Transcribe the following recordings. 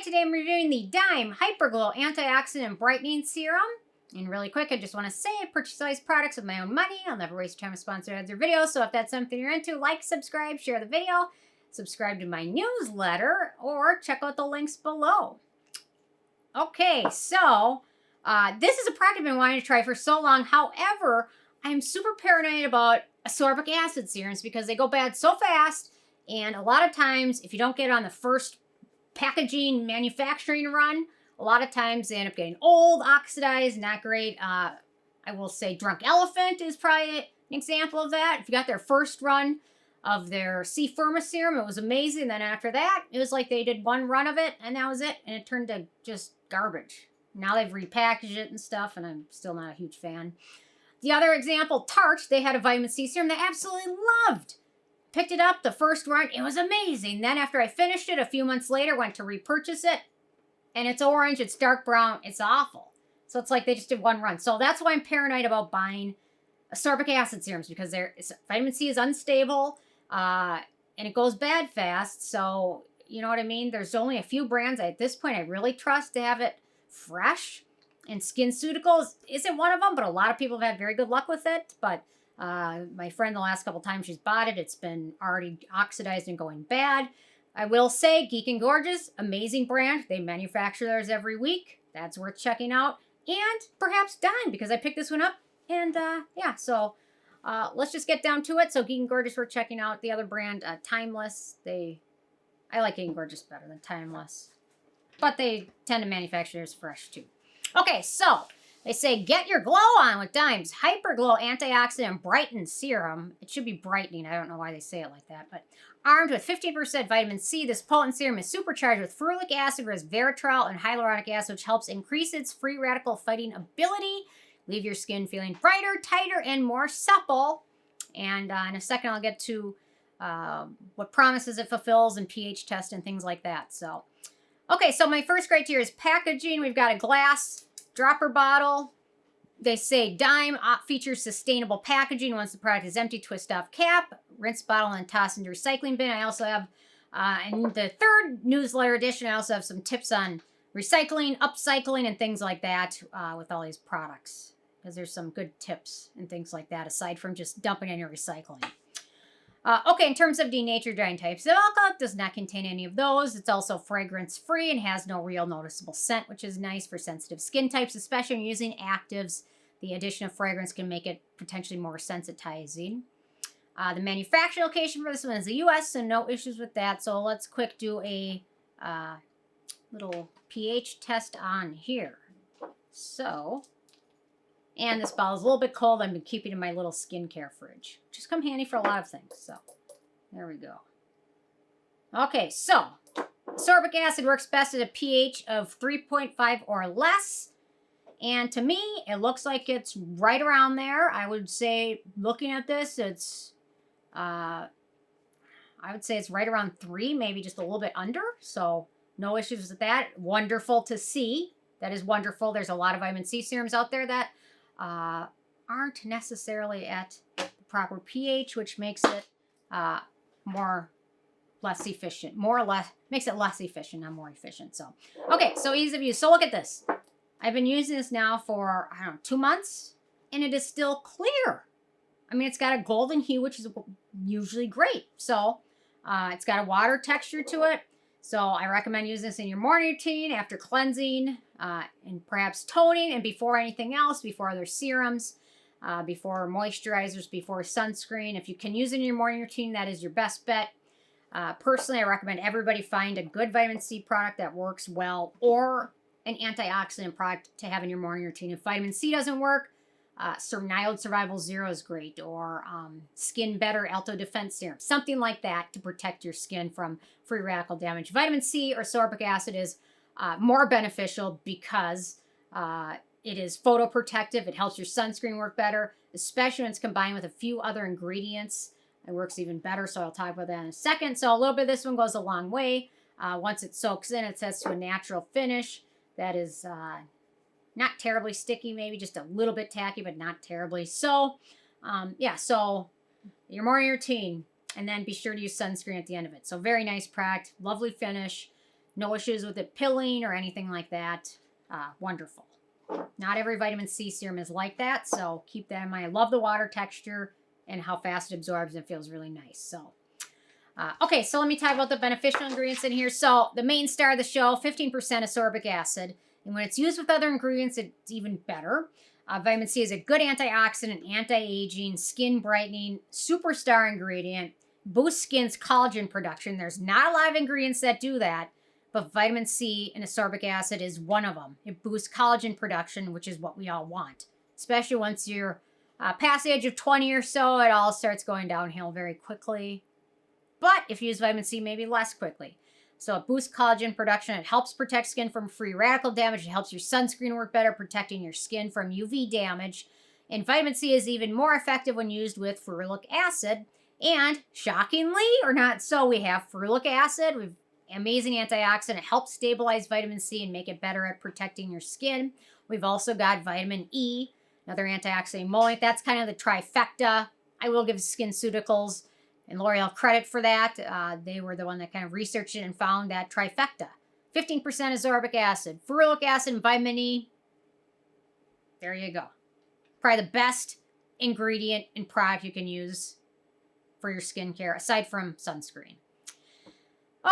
today I'm reviewing the Dime Hyperglow Antioxidant Brightening Serum. And really quick, I just want to say I purchase all these products with my own money. I'll never waste your time with sponsored ads or videos. So if that's something you're into, like, subscribe, share the video, subscribe to my newsletter, or check out the links below. Okay, so this is a product I've been wanting to try for so long. However, I'm super paranoid about ascorbic acid serums because they go bad so fast. And a lot of times, if you don't get it on the first packaging manufacturing run, a lot of times they end up getting old, oxidized, not great. I will say Drunk Elephant is probably an example of that. If you got their first run of their C. Firma serum, it was amazing. Then after that, it was like they did one run of it, and that was it. And it turned to just garbage. Now they've repackaged it and stuff, and I'm still not a huge fan. The other example, Tarte, they had a vitamin C serum they absolutely loved. Picked it up the first run. It was amazing. Then after I finished it, a few months later, went to repurchase it. And it's orange. It's dark brown. It's awful. So it's like they just did one run. So that's why I'm paranoid about buying ascorbic acid serums. Because vitamin C is unstable. And it goes bad fast. So, you know what I mean? There's only a few brands at this point I really trust to have it fresh. And SkinCeuticals isn't one of them. But a lot of people have had very good luck with it. But my friend, the last couple times she's bought it, it's been already oxidized and going bad. I will say, Geek and Gorgeous, amazing brand. They manufacture theirs every week. That's worth checking out. And perhaps Dime, because I picked this one up. And yeah, so let's just get down to it. So Geek and Gorgeous, worth checking out. The other brand, Timeless, I like Geek and Gorgeous better than Timeless. But they tend to manufacture theirs fresh too. Okay, so they say, get your glow on with Dime's Hyperglow Antioxidant Brighten Serum. It should be brightening. I don't know why they say it like that. But armed with 15% vitamin C, this potent serum is supercharged with ferulic acid, resveratrol, and hyaluronic acid, which helps increase its free radical fighting ability. Leave your skin feeling brighter, tighter, and more supple. And in a second, I'll get to what promises it fulfills and pH test and things like that. So, okay, so my first criteria is packaging. We've got a glass dropper bottle. They say Dime features sustainable packaging. Once the product is empty, twist off cap, rinse bottle, and toss into recycling bin. I also have, in the third newsletter edition, I also have some tips on recycling, upcycling, and things like that with all these products. Because there's some good tips and things like that, aside from just dumping in your recycling. Okay, in terms of denatured drying types of alcohol, it does not contain any of those. It's also fragrance-free and has no real noticeable scent, which is nice for sensitive skin types, especially when using actives. The addition of fragrance can make it potentially more sensitizing. The manufacturing location for this one is the U.S., so no issues with that. So let's quick do a little pH test on here. So, and this bottle is a little bit cold. I've been keeping it in my little skincare fridge. Just come handy for a lot of things. So, there we go. Okay, so ascorbic acid works best at a pH of 3.5 or less. And to me, it looks like it's right around there. I would say, looking at this, I would say it's right around 3, maybe just a little bit under. So, no issues with that. Wonderful to see. That is wonderful. There's a lot of vitamin C serums out there that aren't necessarily at the proper pH, which makes it less efficient. Makes it less efficient, not more efficient. So, okay, so ease of use. So look at this. I've been using this now for, I don't know, 2 months, and it is still clear. I mean, it's got a golden hue, which is usually great. So, it's got a water texture to it. So, I recommend using this in your morning routine after cleansing and perhaps toning and before anything else, before other serums, before moisturizers, before sunscreen. If you can use it in your morning routine, that is your best bet. Personally, I recommend everybody find a good vitamin C product that works well or an antioxidant product to have in your morning routine. If vitamin C doesn't work, Niode Survival Zero is great, or Skin Better Alto Defense Serum, something like that to protect your skin from free radical damage. Vitamin C or ascorbic acid is more beneficial because it is photoprotective. It helps your sunscreen work better, especially when it's combined with a few other ingredients. It works even better, so I'll talk about that in a second. So a little bit of this one goes a long way. Once it soaks in, it sets to a natural finish that is not terribly sticky, maybe just a little bit tacky, but not terribly. So, yeah, so your morning routine, and then be sure to use sunscreen at the end of it. So very nice product, lovely finish. No issues with it pilling or anything like that. Wonderful. Not every vitamin C serum is like that, so keep that in mind. I love the water texture and how fast it absorbs, and it feels really nice. So, okay, so let me talk about the beneficial ingredients in here. So the main star of the show, 15% ascorbic acid. And when it's used with other ingredients, it's even better. Vitamin C is a good antioxidant, anti-aging, skin brightening, superstar ingredient, boosts skin's collagen production. There's not a lot of ingredients that do that, but vitamin C and ascorbic acid is one of them. It boosts collagen production, which is what we all want, especially once you're past the age of 20 or so. It all starts going downhill very quickly. But if you use vitamin C, maybe less quickly. So it boosts collagen production. It helps protect skin from free radical damage. It helps your sunscreen work better, protecting your skin from UV damage. And vitamin C is even more effective when used with ferulic acid. And shockingly, or not so, we have ferulic acid. We've amazing antioxidant. It helps stabilize vitamin C and make it better at protecting your skin. We've also got vitamin E, another antioxidant emollient. That's kind of the trifecta. I will give SkinCeuticals and L'Oreal credit for that. They were the one that kind of researched it and found that trifecta. 15% ascorbic acid, ferulic acid, and vitamin E. There you go. Probably the best ingredient and product you can use for your skincare, aside from sunscreen.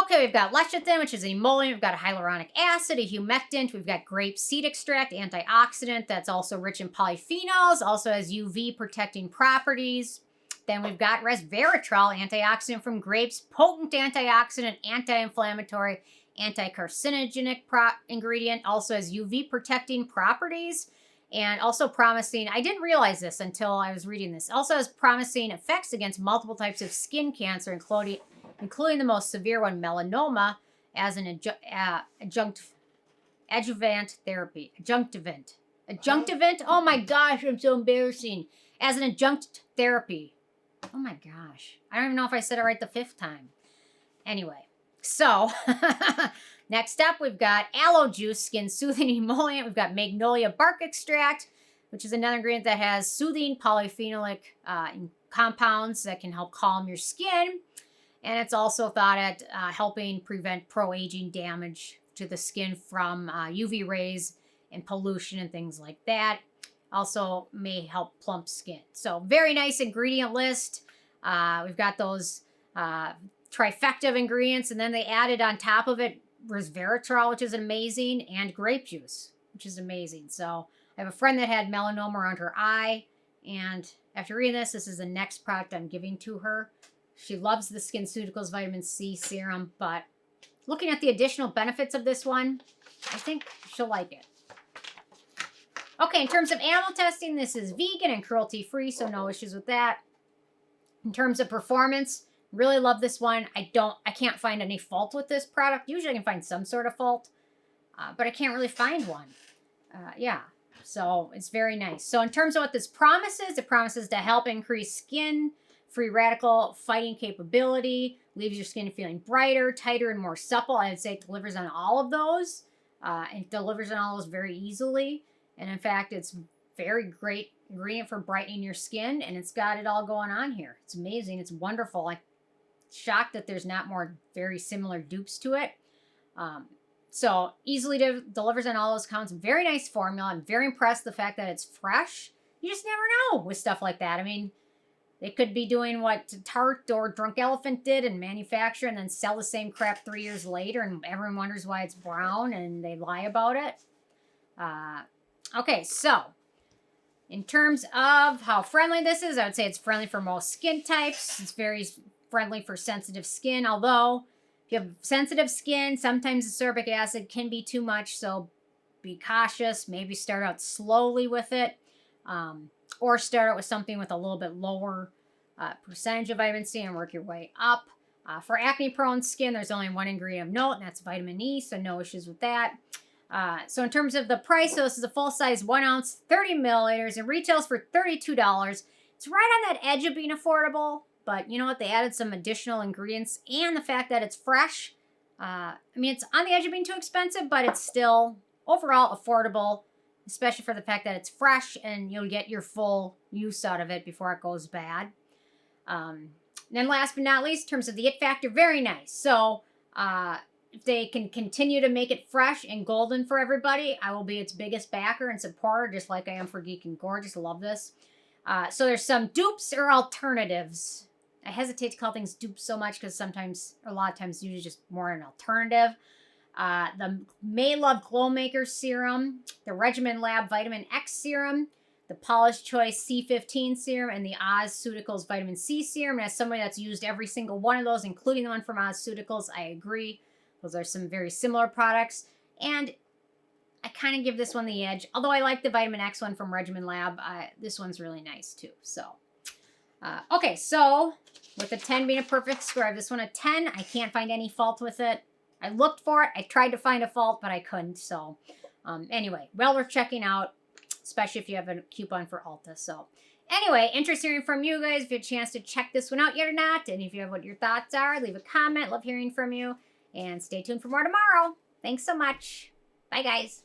Okay, we've got lecithin, which is an emollient. We've got a hyaluronic acid, a humectant. We've got grape seed extract, antioxidant. That's also rich in polyphenols, also has UV protecting properties. Then we've got resveratrol, antioxidant from grapes, potent antioxidant, anti-inflammatory, anti-carcinogenic ingredient, also has UV protecting properties, and also promising, I didn't realize this until I was reading this, also has promising effects against multiple types of skin cancer, including the most severe one, melanoma, as an adjuvant therapy. Adjunctivant? Oh my gosh, I'm so embarrassing. As an adjunct therapy. Oh my gosh. I don't even know if I said it right the 5th time. Anyway, so next up we've got aloe juice, skin soothing emollient. We've got magnolia bark extract, which is another ingredient that has soothing polyphenolic compounds that can help calm your skin. And it's also thought at helping prevent pro-aging damage to the skin from UV rays and pollution and things like that. Also may help plump skin. So very nice ingredient list. We've got those trifecta of ingredients, and then they added on top of it resveratrol, which is amazing, and grape juice, which is amazing. So I have a friend that had melanoma around her eye, and after reading this, this is the next product I'm giving to her. She loves the SkinCeuticals Vitamin C Serum, but looking at the additional benefits of this one, I think she'll like it. Okay, in terms of animal testing, this is vegan and cruelty-free, so no issues with that. In terms of performance, really love this one. I can't find any fault with this product. Usually I can find some sort of fault, but I can't really find one. Yeah, so it's very nice. So in terms of what this promises, it promises to help increase skin free radical fighting capability, leaves your skin feeling brighter, tighter, and more supple. I would say it delivers on all of those. It delivers on all those very easily. And in fact, it's very great ingredient for brightening your skin, and it's got it all going on here. It's amazing. It's wonderful. I'm shocked that there's not more very similar dupes to it. So easily delivers on all those counts. Very nice formula. I'm very impressed with the fact that it's fresh. You just never know with stuff like that. I mean, they could be doing what Tarte or Drunk Elephant did and manufacture and then sell the same crap 3 years later, and everyone wonders why it's brown and they lie about it. Okay, so in terms of how friendly this is, I would say it's friendly for most skin types. It's very friendly for sensitive skin, although if you have sensitive skin, sometimes ascorbic acid can be too much, so be cautious. Maybe start out slowly with it, or start out with something with a little bit lower percentage of vitamin C and work your way up. For acne-prone skin, there's only one ingredient of note, and that's vitamin E, so no issues with that. So in terms of the price, so this is a full-size 1 ounce, 30 milliliters. It retails for $32. It's right on that edge of being affordable, but you know what? They added some additional ingredients, and the fact that it's fresh. I mean, it's on the edge of being too expensive, but it's still overall affordable, especially for the fact that it's fresh, and you'll get your full use out of it before it goes bad. Then last but not least, in terms of the it factor, very nice. So, if they can continue to make it fresh and golden for everybody, I will be its biggest backer and supporter, just like I am for Geek and Gorgeous. Love this. So there's some dupes or alternatives. I hesitate to call things dupes so much because sometimes, or a lot of times, usually just more an alternative. The May Love Glow Maker Serum, the Regimen Lab Vitamin X Serum, the Paula's Choice C15 Serum, and the Ozceuticals Vitamin C Serum. And as somebody that's used every single one of those, including the one from Ozceuticals, I agree. Those are some very similar products. And I kind of give this one the edge. Although I like the Vitamin X one from Regimen Lab, this one's really nice too. So, okay, so with a 10 being a perfect score, I have this one a 10. I can't find any fault with it. I looked for it. I tried to find a fault, but I couldn't. So, anyway, well worth checking out, especially if you have a coupon for Ulta. So, anyway, interested hearing from you guys. If you had a chance to check this one out yet or not, and if you have what your thoughts are, leave a comment. Love hearing from you. And stay tuned for more tomorrow. Thanks so much. Bye, guys.